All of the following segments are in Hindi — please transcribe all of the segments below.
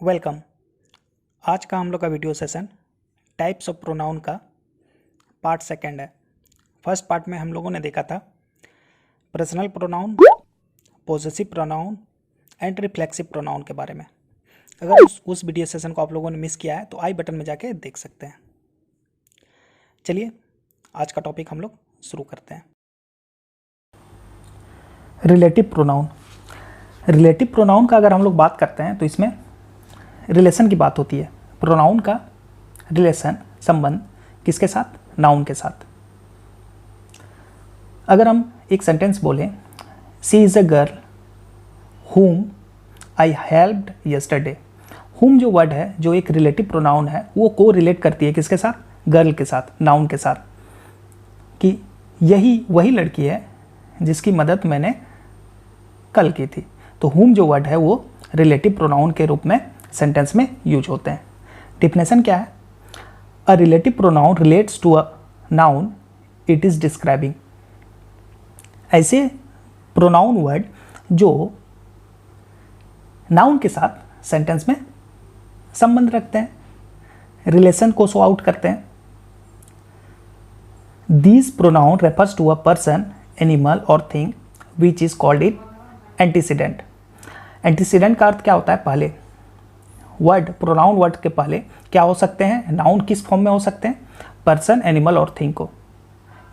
वेलकम। आज का हम लोग का video session types of pronoun का पार्ट सेकंड है। फर्स्ट पार्ट में हम लोगों ने देखा था personal pronoun, possessive pronoun and reflexive pronoun के बारे में। अगर उस वीडियो सेशन को आप लोगों ने मिस किया है तो आई बटन में जाके देख सकते हैं। चलिए आज का टॉपिक हम लोग शुरू करते हैं। Relative pronoun. रिलेटिव प्रोनाउन का अगर हम लोग बात करते हैं तो इसमें रिलेशन की बात होती है। प्रोनाउन का रिलेशन, संबंध किसके साथ? नाउन के साथ। अगर हम एक सेंटेंस बोलें, she is a girl whom I helped yesterday. whom जो वर्ड है, जो एक रिलेटिव प्रोनाउन है, वो को रिलेट करती है किसके साथ? गर्ल के साथ, नाउन के साथ, कि यही वही लड़की है जिसकी मदद मैंने कल की थी। तो whom जो वर्ड है वो रिलेटिव प्रोनाउन के रूप में सेंटेंस में यूज होते हैं। डिफिनेशन क्या है? A relative pronoun relates to a noun it is describing. ऐसे प्रोनाउन वर्ड जो नाउन के साथ सेंटेंस में संबंध रखते हैं, रिलेशन को शो आउट करते हैं। This pronoun refers to a person, animal और thing which is called it antecedent. Antecedent का अर्थ क्या होता है? पहले वर्ड, प्रोनाउन वर्ड के पहले क्या हो सकते हैं? नाउन किस फॉर्म में हो सकते हैं? पर्सन, एनिमल और थिंग को।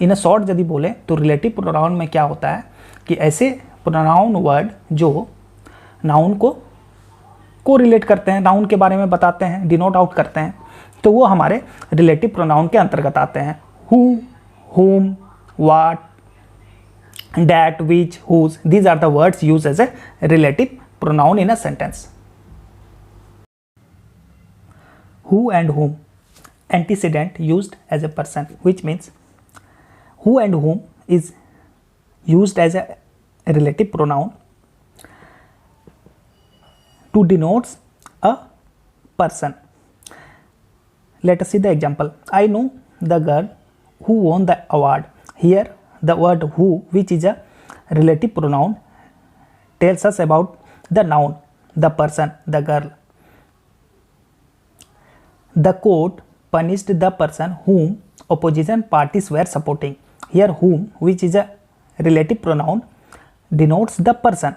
इन अ शॉर्ट यदि बोले तो रिलेटिव प्रोनाउन में क्या होता है कि ऐसे प्रोनाउन वर्ड जो नाउन को रिलेट करते हैं, नाउन के बारे में बताते हैं, डिनोट आउट करते हैं, तो वो हमारे रिलेटिव प्रोनाउन के अंतर्गत आते हैं। Who, whom, what, that, which, whose, these are the words used as a relative pronoun in a sentence. Who and whom, antecedent used as a person, which means who and whom is used as a relative pronoun to denote a person. Let us see the example. I know the girl who won the award. Here the word who, which is a relative pronoun, tells us about the noun, the person, the girl. The court punished the person whom opposition parties were supporting. Here whom, which is a relative pronoun, denotes the person,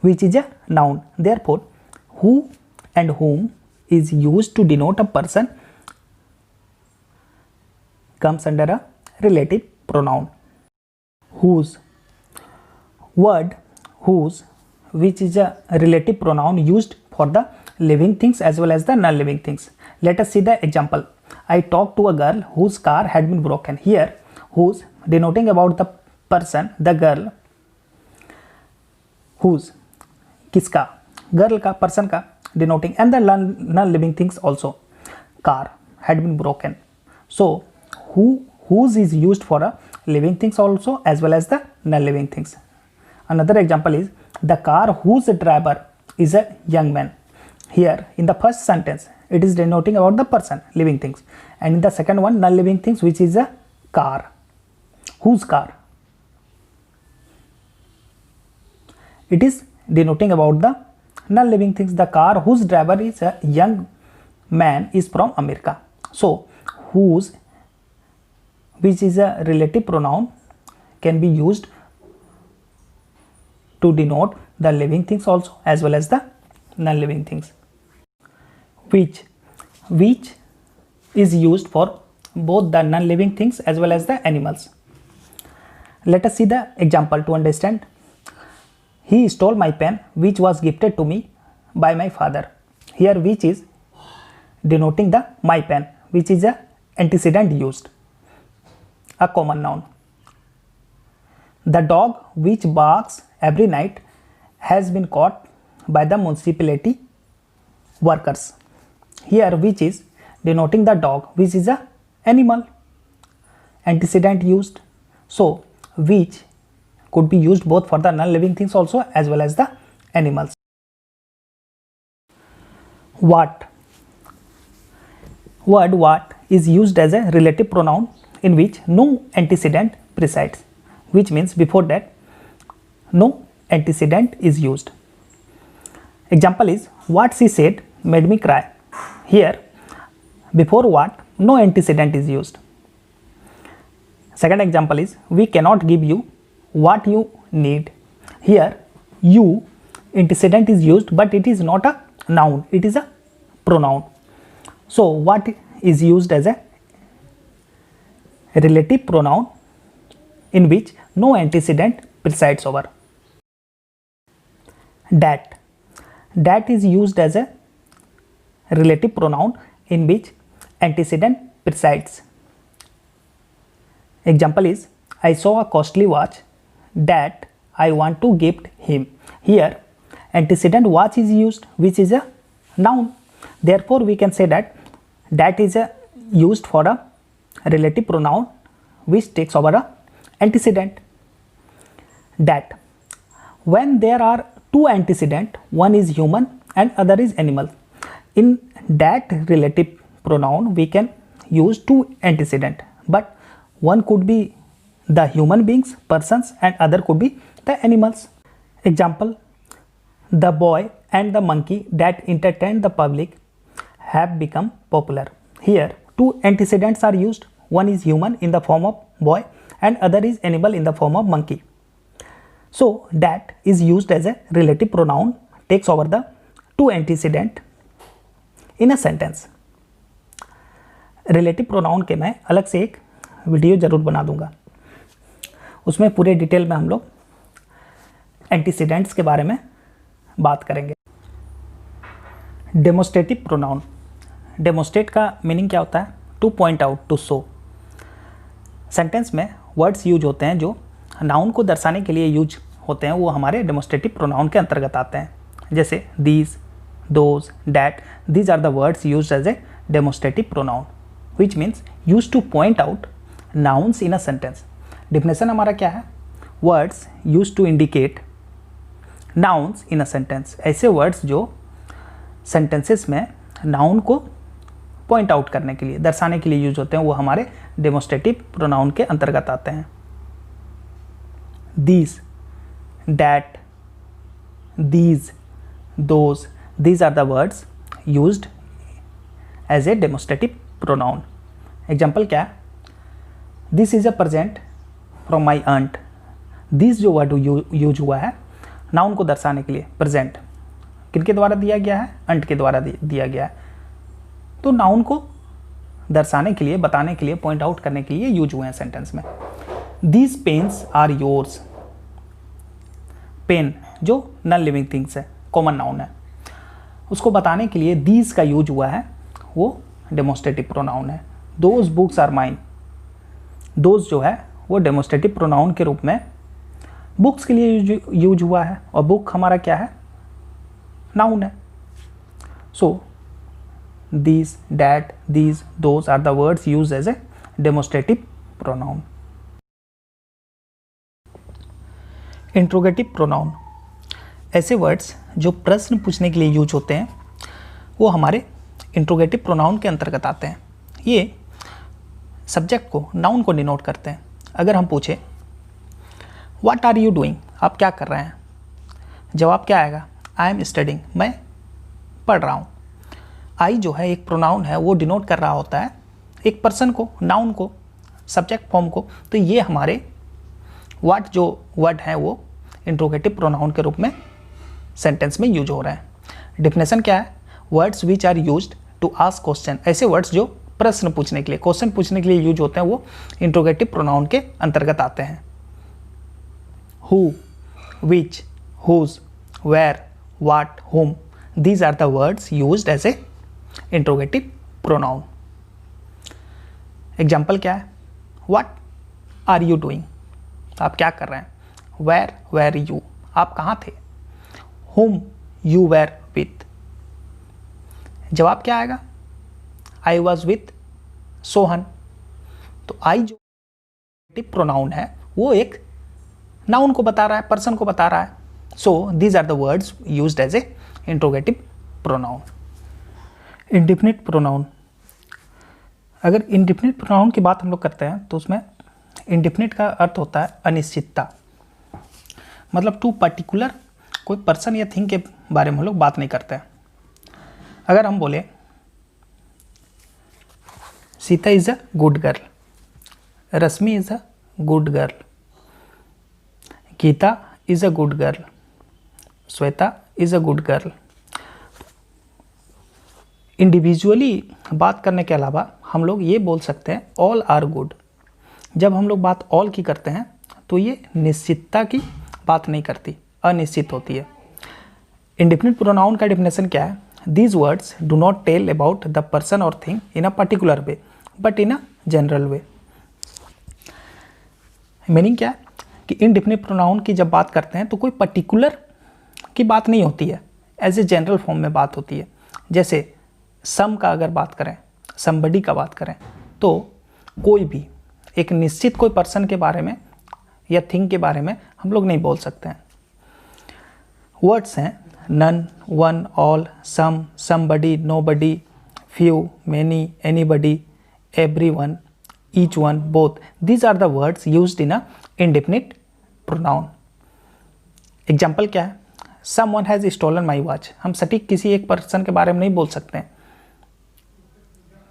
which is a noun. Therefore who and whom is used to denote a person comes under a relative pronoun. Whose. Word whose, which is a relative pronoun used for the living things as well as the non-living things. Let us see the example. I talked to a girl whose car had been broken. Here whose denoting about the person, the girl. Whose किसका? गर्ल का, पर्सन का, denoting and the non-living things also. Car had been broken. So whose is used for a living things also as well as the non-living things. Another example is the car whose driver is a young man. Here in the first sentence it is denoting about the person, living things, and in the second one non-living things, which is a car. Whose car? It is denoting about the non-living things. The car whose driver is a young man is from America. So whose, which is a relative pronoun, can be used to denote the living things also as well as the non-living things. Which is used for both the non-living things as well as the animals. Let us see the example to understand. He stole my pen which was gifted to me by my father. Here which is denoting the my pen, which is a antecedent used, a common noun. The dog which barks every night has been caught by the municipality workers. Here which is denoting the dog, which is a animal, antecedent used. So which could be used both for the non-living things also as well as the animals. What. Word what is used as a relative pronoun in which no antecedent precedes, which means before that no antecedent is used. Example is what she said made me cry. Here, before what, no antecedent is used. Second example is we cannot give you what you need. Here, you antecedent is used, but it is not a noun, it is a pronoun. So what is used as a relative pronoun in which no antecedent presides over. That is used as a relative pronoun in which antecedent presides. Example is I saw a costly watch that I want to gift him. Here antecedent watch is used, which is a noun. Therefore we can say that is used for a relative pronoun which takes over a antecedent. That when there are two antecedent, one is human and other is animal, in that relative pronoun we can use two antecedent, but one could be the human beings, persons, and other could be the animals. Example, the boy and the monkey that entertained the public have become popular. Here two antecedents are used, one is human in the form of boy and other is animal in the form of monkey. So that is used as a relative pronoun, takes over the two antecedent in a sentence. Relative pronoun के मैं अलग से एक वीडियो ज़रूर बना दूंगा, उसमें पूरे डिटेल में हम लोग एंटीसीडेंट्स के बारे में बात करेंगे. Demonstrative pronoun. डेमोस्ट्रेट का मीनिंग क्या होता है? To point out, to show. Sentence में वर्ड्स यूज होते हैं जो नाउन को दर्शाने के लिए यूज होते हैं, वो हमारे डेमोस्ट्रेटिव प्रोनाउन के अंतर्गत आते हैं. जैसे these, those, that, these are the words used as a demonstrative pronoun which means used to point out nouns in a sentence. Definition हमारा क्या है? Words used to indicate nouns in a sentence. ऐसे words जो sentences में noun को point out करने के लिए, दर्शाने के लिए यूज होते हैं, वो हमारे demonstrative pronoun के अंतर्गत आते हैं. These, that, these, those, these are the words used as a demonstrative pronoun. Example क्या है? This is a present from my aunt. This जो वर्ड यूज हुआ है नाउन को दर्शाने के लिए, प्रेजेंट किनके द्वारा दिया गया है? अंट के द्वारा दिया गया है. तो नाउन को दर्शाने के लिए, बताने के लिए, पॉइंट आउट करने के लिए यूज हुए हैं सेंटेंस में. These pens are yours. Pen जो नॉन लिविंग थिंग्स है, कॉमन नाउन है, उसको बताने के लिए दीज का यूज हुआ है, वो डेमोस्ट्रेटिव प्रोनाउन है. Those books are mine. Those जो है वो डेमोस्ट्रेटिव प्रोनाउन के रूप में बुक्स के लिए यूज हुआ है, और बुक हमारा क्या है? नाउन है. So these, that, these, those are the words used as a demonstrative pronoun. Interrogative pronoun. ऐसे वर्ड्स जो प्रश्न पूछने के लिए यूज होते हैं, वो हमारे इंट्रोगेटिव प्रोनाउन के अंतर्गत आते हैं. ये सब्जेक्ट को, नाउन को डिनोट करते हैं. अगर हम पूछे व्हाट आर यू डूइंग, आप क्या कर रहे हैं, जवाब क्या आएगा? आई एम स्टडिंग, मैं पढ़ रहा हूँ. आई जो है एक प्रोनाउन है, वो डिनोट कर रहा होता है एक पर्सन को, नाउन को, सब्जेक्ट फॉर्म को. तो ये हमारे व्हाट जो वर्ड है वो इंट्रोगेटिव प्रोनाउन के रूप में सेंटेंस में यूज हो रहे हैं. डिफिनेशन क्या है? Words which are used to ask question. ऐसे वर्ड्स जो प्रश्न पूछने के लिए, क्वेश्चन पूछने के लिए यूज होते हैं, वो इंट्रोगेटिव प्रोनाउन के अंतर्गत आते हैं. Who, which, whose, where, what, whom, these are the words used as a interrogative pronoun. Example क्या है? व्हाट आर यू डूइंग, आप क्या कर रहे हैं? वेयर वेर यू, आप कहाँ थे? हुम यू वेर विथ, जवाब क्या आएगा? I was with Sohan. तो आई जो प्रोनाउन है वो एक नाउन को बता रहा है, पर्सन को बता रहा है. So these are the words used as a interrogative pronoun. Indefinite pronoun. अगर इंडिफिनिट प्रोनाउन की बात हम लोग करते हैं तो उसमें इंडिफिनिट का अर्थ होता है अनिश्चितता. मतलब टू पर्टिकुलर कोई पर्सन या थिंग के बारे में हम लोग बात नहीं करते हैं। अगर हम बोले Sita is a good girl, Rashmi is a good girl, Geeta is a good girl, Shweta is a good girl, individually बात करने के अलावा हम लोग ये बोल सकते हैं ऑल आर गुड। जब हम लोग बात ऑल की करते हैं तो ये निश्चितता की बात नहीं करती, अनिश्चित होती है। इंडेफिनिट प्रोनाउन का डेफिनेशन क्या है? These words do not tell about the person और thing in a particular way but in a general way. Meaning क्या है कि इंडेफिनिट प्रोनाउन की जब बात करते हैं तो कोई पर्टिकुलर की बात नहीं होती है, एज ए जनरल फॉर्म में बात होती है। जैसे सम का अगर बात करें, समबडी का बात करें, तो कोई भी एक निश्चित कोई पर्सन के बारे में या थिंग के बारे में हम लोग नहीं बोल सकते हैं। वर्ड्स हैं none, one, all, some, somebody, nobody, few, many, anybody, everyone, each one, both. These are the words used in a indefinite pronoun. Example क्या है? Someone has stolen my watch. हम सटीक किसी एक पर्सन के बारे में नहीं बोल सकते हैं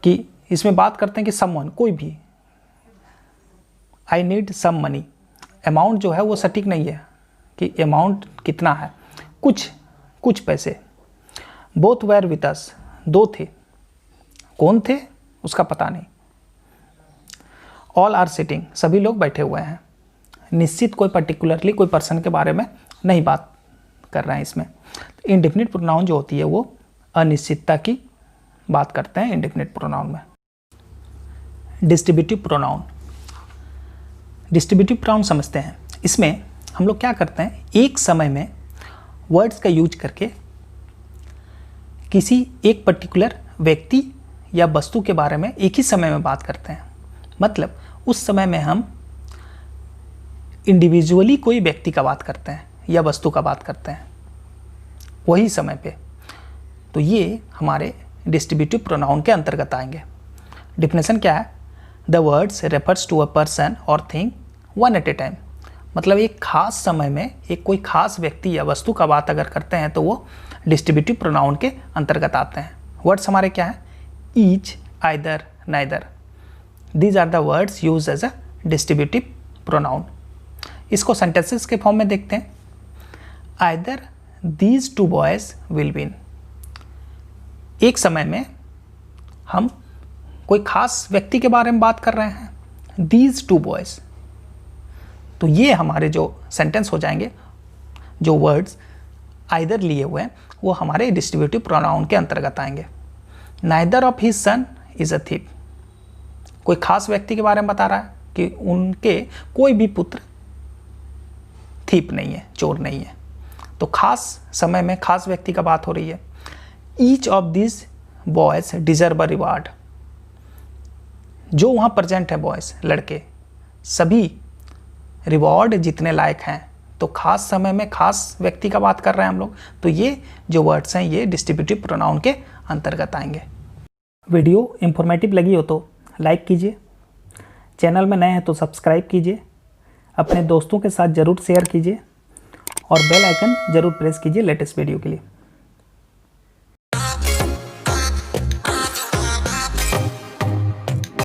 कि इसमें बात करते हैं कि समवन, कोई भी। I need some money, amount जो है वो सटीक नहीं है कि अमाउंट कितना है, कुछ पैसे। बोथ वेयर विथ अस, दो थे, कौन थे उसका पता नहीं। ऑल आर सिटिंग, सभी लोग बैठे हुए हैं। निश्चित कोई पर्टिकुलरली कोई पर्सन के बारे में नहीं बात कर रहे हैं इसमें। इंडेफिनिट प्रोनाउन जो होती है वो अनिश्चितता की बात करते हैं इंडेफिनिट प्रोनाउन में। डिस्ट्रीब्यूटिव प्रोनाउन, डिस्ट्रीब्यूटिव प्रोनाउन समझते हैं। इसमें हम लोग क्या करते हैं, एक समय में वर्ड्स का यूज करके किसी एक पर्टिकुलर व्यक्ति या वस्तु के बारे में एक ही समय में बात करते हैं। मतलब उस समय में हम इंडिविजुअली कोई व्यक्ति का बात करते हैं या वस्तु का बात करते हैं वही समय पे। तो ये हमारे डिस्ट्रीब्यूटिव प्रोनाउन के अंतर्गत आएंगे। डिफिनेशन क्या है? The words refers to a person और thing one at a time. मतलब एक खास समय में एक कोई खास व्यक्ति या वस्तु का बात अगर करते हैं तो वो डिस्ट्रीब्यूटिव प्रोनाउन के अंतर्गत आते हैं। वर्ड्स हमारे क्या हैं? Each, either, neither. These are the words use as a distributive pronoun. इसको सेंटेंसेस के फॉर्म में देखते हैं। Either these two boys will win. एक समय में हम कोई खास व्यक्ति के बारे में बात कर रहे हैं, दीज टू बॉयज। तो ये हमारे जो सेंटेंस हो जाएंगे, जो वर्ड्स आइदर लिए हुए हैं वो हमारे डिस्ट्रीब्यूटिव प्रोनाउन के अंतर्गत आएंगे। Neither of his son is a thief. कोई खास व्यक्ति के बारे में बता रहा है कि उनके कोई भी पुत्र थीप नहीं है, चोर नहीं है। तो खास समय में खास व्यक्ति का बात हो रही है। Each of this boys deserve a reward. जो वहाँ प्रेजेंट है बॉयज, लड़के, सभी रिवॉर्ड जितने लायक हैं। तो खास समय में खास व्यक्ति का बात कर रहे हैं हम लोग। तो ये जो वर्ड्स हैं ये डिस्ट्रीब्यूटिव प्रोनाउन के अंतर्गत आएंगे। वीडियो इंफॉर्मेटिव लगी हो तो लाइक कीजिए, चैनल में नए हैं तो सब्सक्राइब कीजिए, अपने दोस्तों के साथ ज़रूर शेयर कीजिए और बेल आइकन ज़रूर प्रेस कीजिए लेटेस्ट वीडियो के लिए।